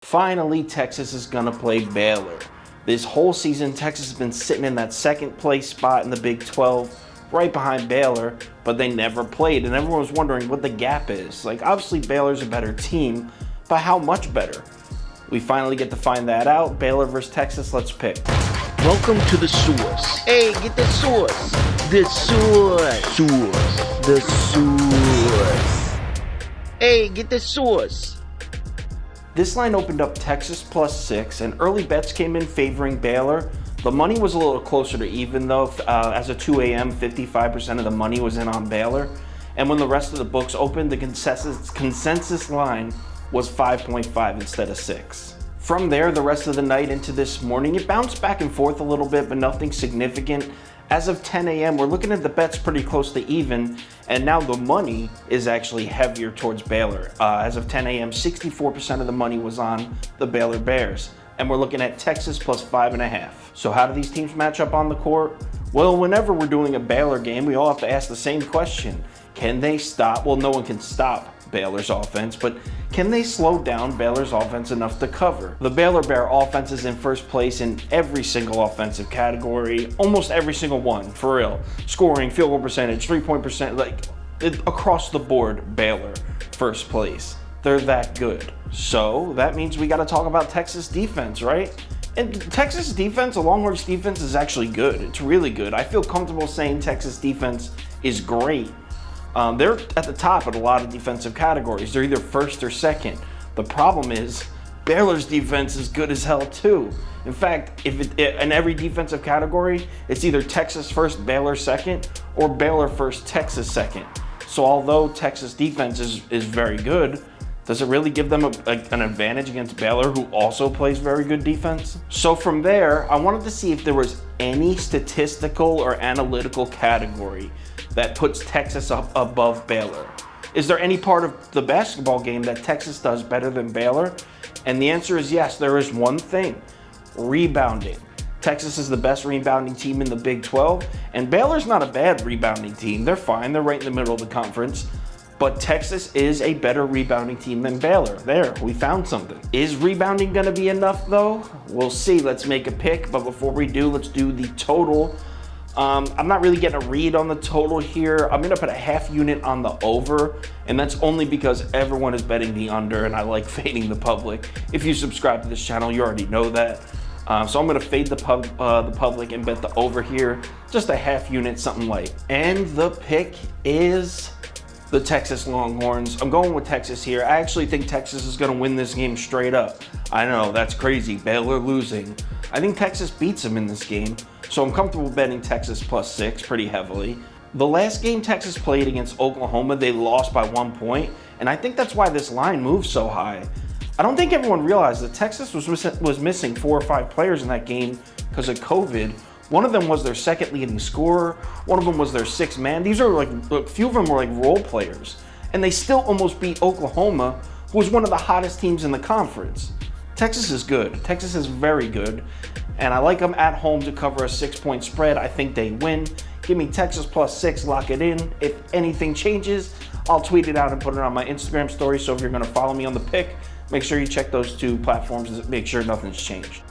Finally, Texas is going to play Baylor. This whole season, Texas has been sitting in that second place spot in the Big 12, right behind Baylor, but they never played, and everyone was wondering what the gap is. Like, obviously, Baylor's a better team, but how much better? We finally get to find that out. Baylor versus Texas, let's pick. Welcome to the source. Hey, get the source. The source. The source. Hey, get the source. This line opened up Texas +6, and early bets came in favoring Baylor. The money was a little closer to even though. As of 2 a.m., 55% of the money was in on Baylor. And when the rest of the books opened, the consensus line was 5.5 instead of 6. From there, the rest of the night into this morning, it bounced back and forth a little bit, but nothing significant. As of 10 a.m., we're looking at the bets pretty close to even, and now the money is actually heavier towards Baylor. As of 10 a.m., 64% of the money was on the Baylor Bears, and we're looking at Texas +5.5. So how do these teams match up on the court? Well, whenever we're doing a Baylor game, we all have to ask the same question. Can they stop? Well, no one can stop Baylor's offense, but can they slow down Baylor's offense enough to cover? The Baylor Bear offense is in first place in every single offensive category, almost every single one, for real. Scoring, field goal percentage, 3-point percent, like across the board, Baylor first place. They're that good. So that means we got to talk about Texas defense, right? And Texas defense, the Longhorns defense, is actually good. It's really good. I feel comfortable saying Texas defense is great. They're at the top of a lot of defensive categories. They're either first or second. The problem is Baylor's defense is good as hell too. In fact, in every defensive category, it's either Texas first, Baylor second, or Baylor first, Texas second. So although Texas defense is very good, does it really give them an advantage against Baylor, who also plays very good defense? So from there, I wanted to see if there was any statistical or analytical category that puts Texas up above Baylor. Is there any part of the basketball game that Texas does better than Baylor? And the answer is yes, there is one thing: rebounding. Texas is the best rebounding team in the Big 12, and Baylor's not a bad rebounding team. They're fine, they're right in the middle of the conference. But Texas is a better rebounding team than Baylor. There, we found something. Is rebounding gonna be enough though? We'll see, let's make a pick, but before we do, let's do the total. I'm not really getting a read on the total here. I'm gonna put a half unit on the over, and that's only because everyone is betting the under, and I like fading the public. If you subscribe to this channel, you already know that. So I'm gonna fade the public and bet the over here, just a half unit, something light. And the pick is the Texas Longhorns. I'm going with Texas here. I actually think Texas is gonna win this game straight up. I know, that's crazy, Baylor losing. I think Texas beats them in this game, so I'm comfortable betting Texas +6 pretty heavily. The last game Texas played against Oklahoma, they lost by 1 point, and I think that's why this line moves so high. I don't think everyone realized that Texas was missing 4 or 5 players in that game because of COVID. One of them was their second leading scorer. One of them was their 6th man. These are a few of them were like role players, and they still almost beat Oklahoma, who was one of the hottest teams in the conference. Texas is good. Texas is very good, and I like them at home to cover a 6-point spread. I think they win. Give me Texas +6, lock it in. If anything changes, I'll tweet it out and put it on my Instagram story. So if you're gonna follow me on the pick, make sure you check those 2 platforms and make sure nothing's changed.